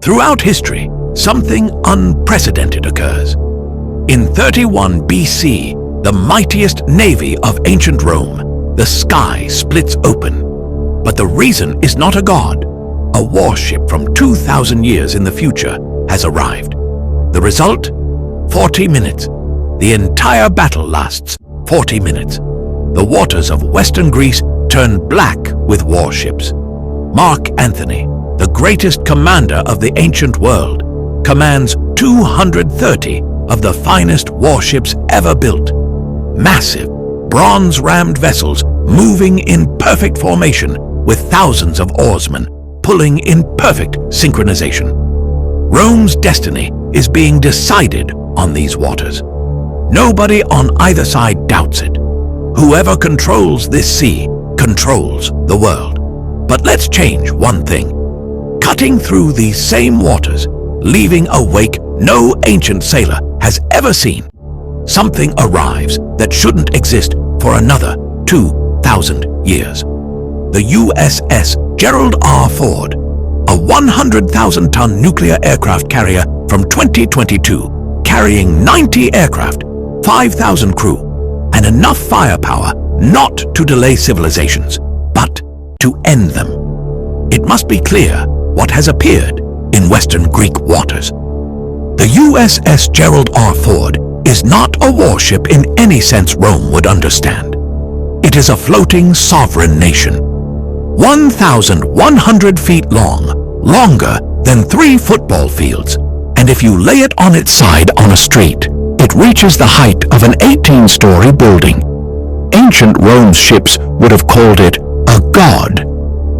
Throughout history, something unprecedented occurs. In 31 BC, the mightiest navy of ancient Rome, the sky splits open. But the reason is not a god. A warship from 2,000 years in the future has arrived. The result? 40 minutes. The entire battle lasts 40 minutes. The waters of Western Greece turn black with warships. Mark Antony, the greatest commander of the ancient world, commands 230 of the finest warships ever built. Massive, bronze-rammed vessels moving in perfect formation with thousands of oarsmen pulling in perfect synchronization. Rome's destiny is being decided on these waters. Nobody on either side doubts it. Whoever controls this sea controls the world. But let's change one thing. Cutting through these same waters, leaving a wake no ancient sailor has ever seen, something arrives that shouldn't exist for another 2,000 years. The USS Gerald R. Ford, a 100,000-ton nuclear aircraft carrier from 2022, carrying 90 aircraft, 5,000 crew, and enough firepower not to delay civilizations, but to end them. It must be clear what has appeared in Western Greek waters. The USS Gerald R. Ford is not a warship in any sense Rome would understand. It is a floating sovereign nation, 1,100 feet long, longer than 3 football fields, and if you lay it on its side on a street, it reaches the height of an 18-story building. Ancient Rome's ships would have called it a god.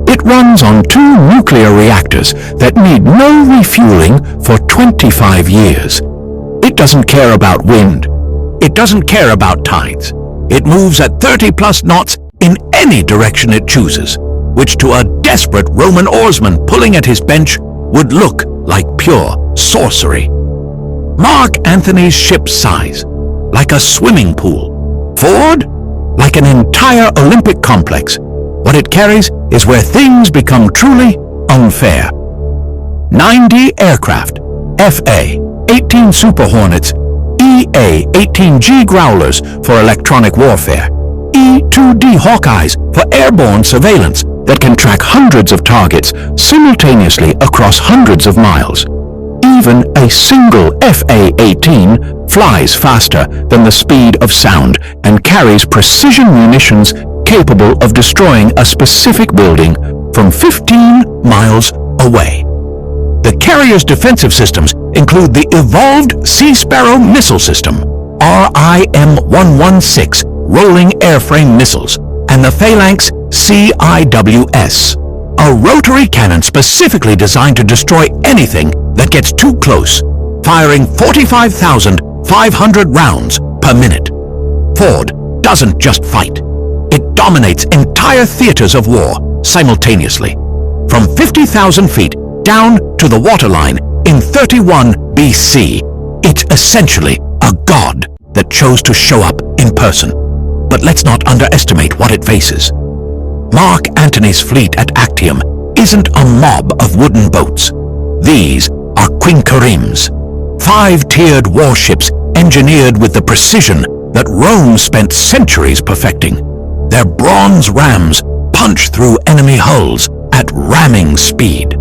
It runs on 2 nuclear reactors that need no refueling for 25 years. It doesn't care about wind. It doesn't care about tides. It moves at 30+ knots in any direction it chooses, which to a desperate Roman oarsman pulling at his bench would look like pure sorcery. Mark Antony's ship's size, like a swimming pool. Ford, like an entire Olympic complex. What it carries is where things become truly unfair. 90 aircraft, FA-18 Super Hornets, EA-18G Growlers for electronic warfare, E-2D Hawkeyes for airborne surveillance that can track hundreds of targets simultaneously across hundreds of miles. Even a single FA-18 flies faster than the speed of sound and carries precision munitions capable of destroying a specific building from 15 miles away. The carrier's defensive systems include the evolved Sea Sparrow missile system, RIM-116 rolling airframe missiles, and the Phalanx CIWS, a rotary cannon specifically designed to destroy anything that gets too close, firing 45,500 rounds per minute. Ford doesn't just fight. It dominates entire theaters of war simultaneously, from 50,000 feet down to the waterline in 31 BC. It's essentially a god that chose to show up in person. But let's not underestimate what it faces. Mark Antony's fleet at Actium isn't a mob of wooden boats. These are Quinqueremes, 5-tiered warships engineered with the precision that Rome spent centuries perfecting. Their bronze rams punch through enemy hulls at ramming speed.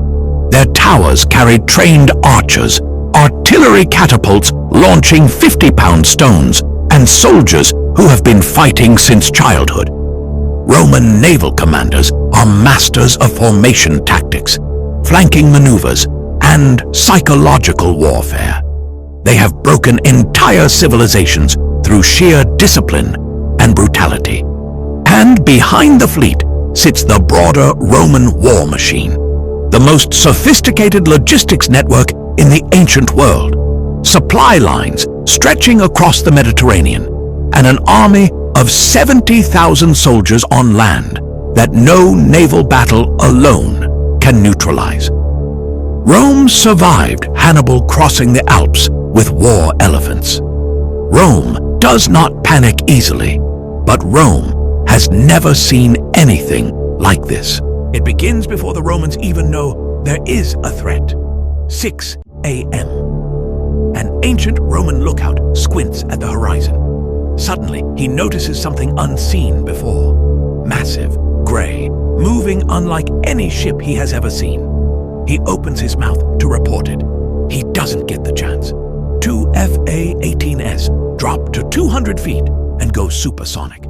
Their towers carried trained archers, artillery catapults launching 50-pound stones, and soldiers who have been fighting since childhood. Roman naval commanders are masters of formation tactics, flanking maneuvers, and psychological warfare. They have broken entire civilizations through sheer discipline and brutality. And behind the fleet sits the broader Roman war machine, the most sophisticated logistics network in the ancient world, supply lines stretching across the Mediterranean, and an army of 70,000 soldiers on land that no naval battle alone can neutralize. Rome survived Hannibal crossing the Alps with war elephants. Rome does not panic easily, but Rome has never seen anything like this. It begins before the Romans even know there is a threat. 6 a.m. An ancient Roman lookout squints at the horizon. Suddenly, he notices something unseen before. Massive, gray, moving unlike any ship he has ever seen. He opens his mouth to report it. He doesn't get the chance. Two FA-18s drop to 200 feet and go supersonic.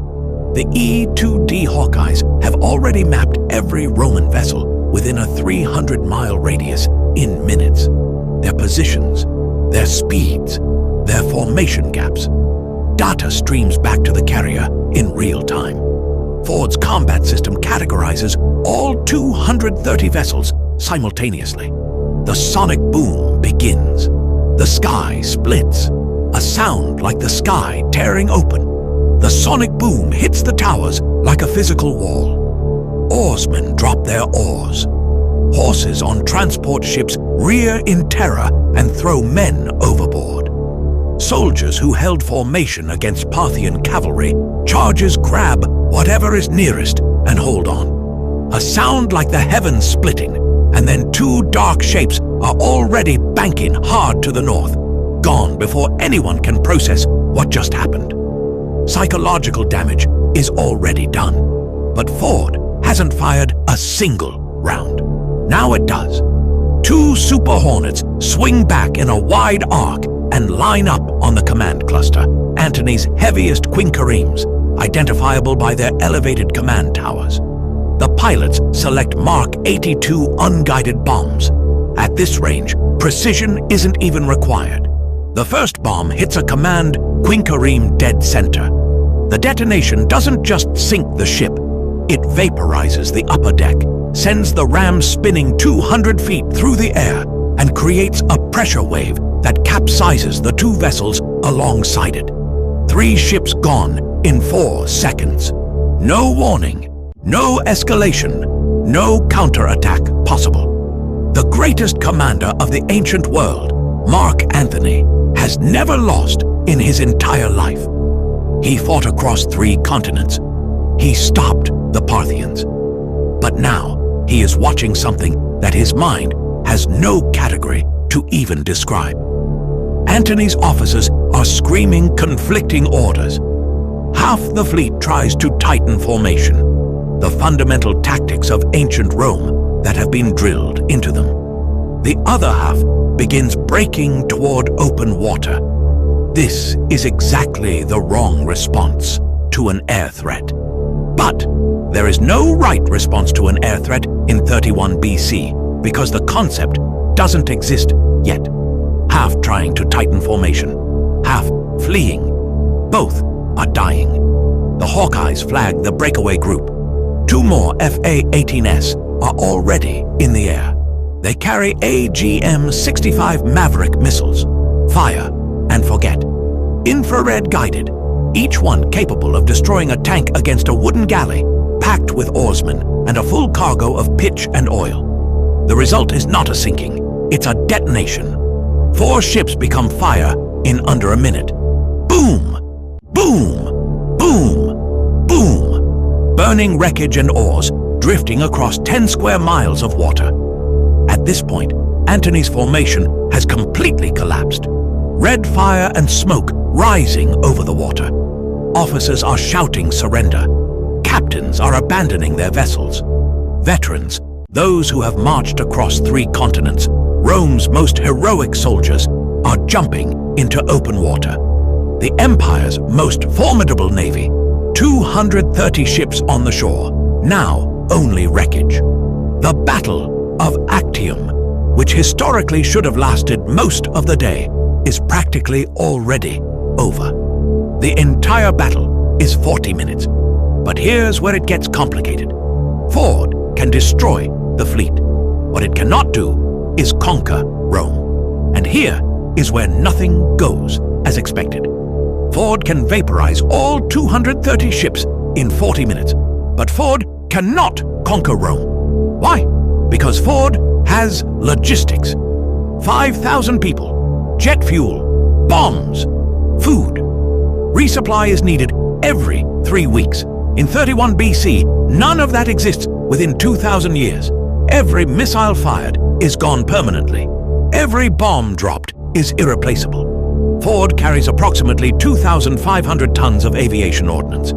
The E-2D Hawkeyes have already mapped every Roman vessel within a 300-mile radius in minutes. Their positions, their speeds, their formation gaps. Data streams back to the carrier in real time. Ford's combat system categorizes all 230 vessels simultaneously. The sonic boom begins. The sky splits. A sound like the sky tearing open. The sonic boom hits the towers like a physical wall. Oarsmen drop their oars. Horses on transport ships rear in terror and throw men overboard. Soldiers who held formation against Parthian cavalry charges grab whatever is nearest and hold on. A sound like the heavens splitting, and then two dark shapes are already banking hard to the north, gone before anyone can process what just happened. Psychological damage is already done, but Ford hasn't fired a single round. Now it does. Two Super Hornets swing back in a wide arc and line up on the command cluster, Antony's heaviest Quinqueremes, identifiable by their elevated command towers. The pilots select Mark 82 unguided bombs. At this range, precision isn't even required. The first bomb hits a command Quinquereme dead center. The detonation doesn't just sink the ship, it vaporizes the upper deck, sends the ram spinning 200 feet through the air, and creates a pressure wave that capsizes the two vessels alongside it. 3 ships gone in 4 seconds. No warning, no escalation, no counterattack possible. The greatest commander of the ancient world, Mark Antony, has never lost in his entire life. He fought across 3 continents. He stopped the Parthians. But now, he is watching something that his mind has no category to even describe. Antony's officers are screaming conflicting orders. Half the fleet tries to tighten formation, the fundamental tactics of ancient Rome that have been drilled into them. The other half begins breaking toward open water. This is exactly the wrong response to an air threat. But there is no right response to an air threat in 31 BC because the concept doesn't exist yet. Half trying to tighten formation, half fleeing. Both are dying. The Hawkeyes flag the breakaway group. 2 more FA-18s are already in the air. They carry AGM-65 Maverick missiles. Fire and forget. Infrared guided, each one capable of destroying a tank against a wooden galley packed with oarsmen and a full cargo of pitch and oil. The result is not a sinking, it's a detonation. 4 ships become fire in under a minute. Boom! Boom! Boom! Boom! Burning wreckage and oars drifting across 10 square miles of water. At this point, Antony's formation has completely collapsed. Red fire and smoke rising over the water. Officers are shouting surrender. Captains are abandoning their vessels. Veterans, those who have marched across 3 continents, Rome's most heroic soldiers, are jumping into open water. The Empire's most formidable navy, 230 ships on the shore, now only wreckage. The Battle of Actium, which historically should have lasted most of the day, is practically already over. The entire battle is 40 minutes. But here's where it gets complicated. Ford can destroy the fleet. What it cannot do is conquer Rome. And here is where nothing goes as expected. Ford can vaporize all 230 ships in 40 minutes. But Ford cannot conquer Rome. Why? Because Ford has logistics. 5,000 people, jet fuel, bombs, food. Resupply is needed every 3 weeks. In 31 BC, none of that exists within 2,000 years. Every missile fired is gone permanently. Every bomb dropped is irreplaceable. Ford carries approximately 2,500 tons of aviation ordnance.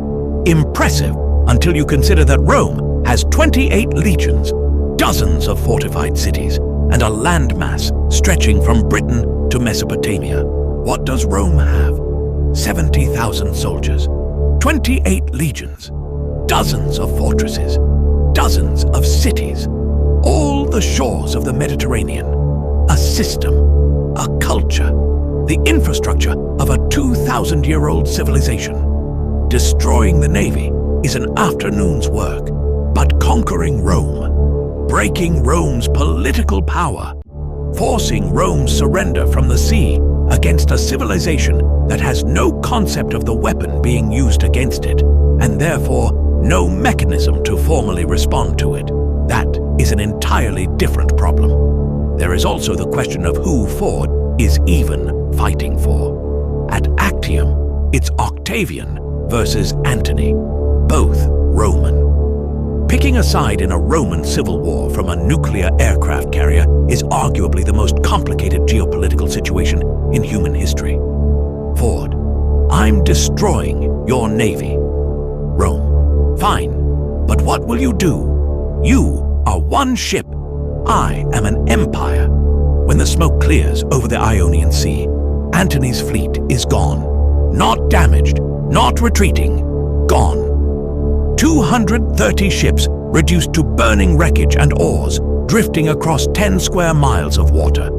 Impressive until you consider that Rome has 28 legions, dozens of fortified cities, and a landmass stretching from Britain to Mesopotamia. What does Rome have? 70,000 soldiers, 28 legions, dozens of fortresses, dozens of cities, all the shores of the Mediterranean, a system, a culture, the infrastructure of a 2,000-year-old civilization. Destroying the Navy is an afternoon's work, but conquering Rome, breaking Rome's political power, forcing Rome's surrender from the sea against a civilization that has no concept of the weapon being used against it, and therefore no mechanism to formally respond to it. That is an entirely different problem. There is also the question of who Ford is even fighting for. At Actium, it's Octavian versus Antony, both Roman. Picking a side in a Roman civil war from a nuclear aircraft carrier is arguably the most complicated geopolitical situation in human history. Ford, I'm destroying your navy. Rome, fine, but what will you do? You are one ship. I am an empire. When the smoke clears over the Ionian Sea, Antony's fleet is gone. Not damaged, not retreating, gone. 230 ships reduced to burning wreckage and oars, drifting across 10 square miles of water.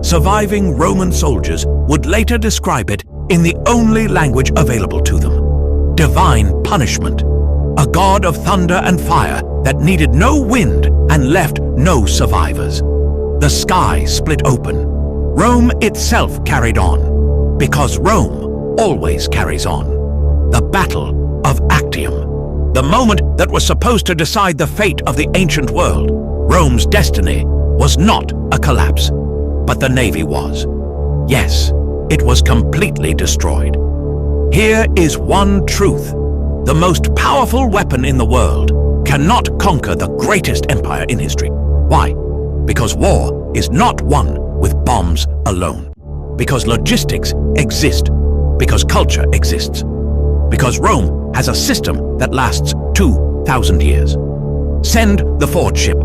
Surviving Roman soldiers would later describe it in the only language available to them: divine punishment, a god of thunder and fire that needed no wind and left no survivors. The sky split open. Rome itself carried on, because Rome always carries on. The Battle of Actium. The moment that was supposed to decide the fate of the ancient world. Rome's destiny was not a collapse, but the navy was. Yes, it was completely destroyed. Here is one truth. The most powerful weapon in the world cannot conquer the greatest empire in history. Why? Because war is not won with bombs alone. Because logistics exist. Because culture exists. Because Rome has a system that lasts 2,000 years. Send the Ford ship.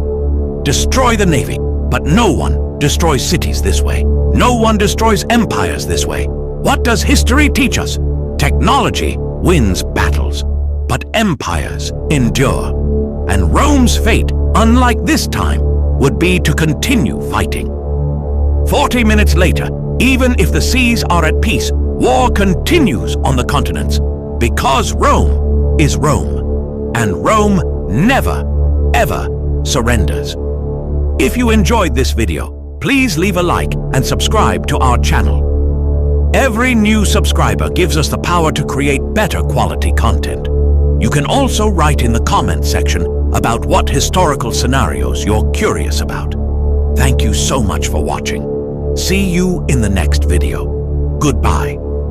Destroy the navy, but no one destroys cities this way. No one destroys empires this way. What does history teach us? Technology wins battles, but empires endure. And Rome's fate, unlike this time, would be to continue fighting. 40 minutes later, even if the seas are at peace, war continues on the continents. Because Rome is Rome, and Rome never, ever surrenders. If you enjoyed this video, please leave a like and subscribe to our channel. Every new subscriber gives us the power to create better quality content. You can also write in the comment section about what historical scenarios you're curious about. Thank you so much for watching. See you in the next video. Goodbye.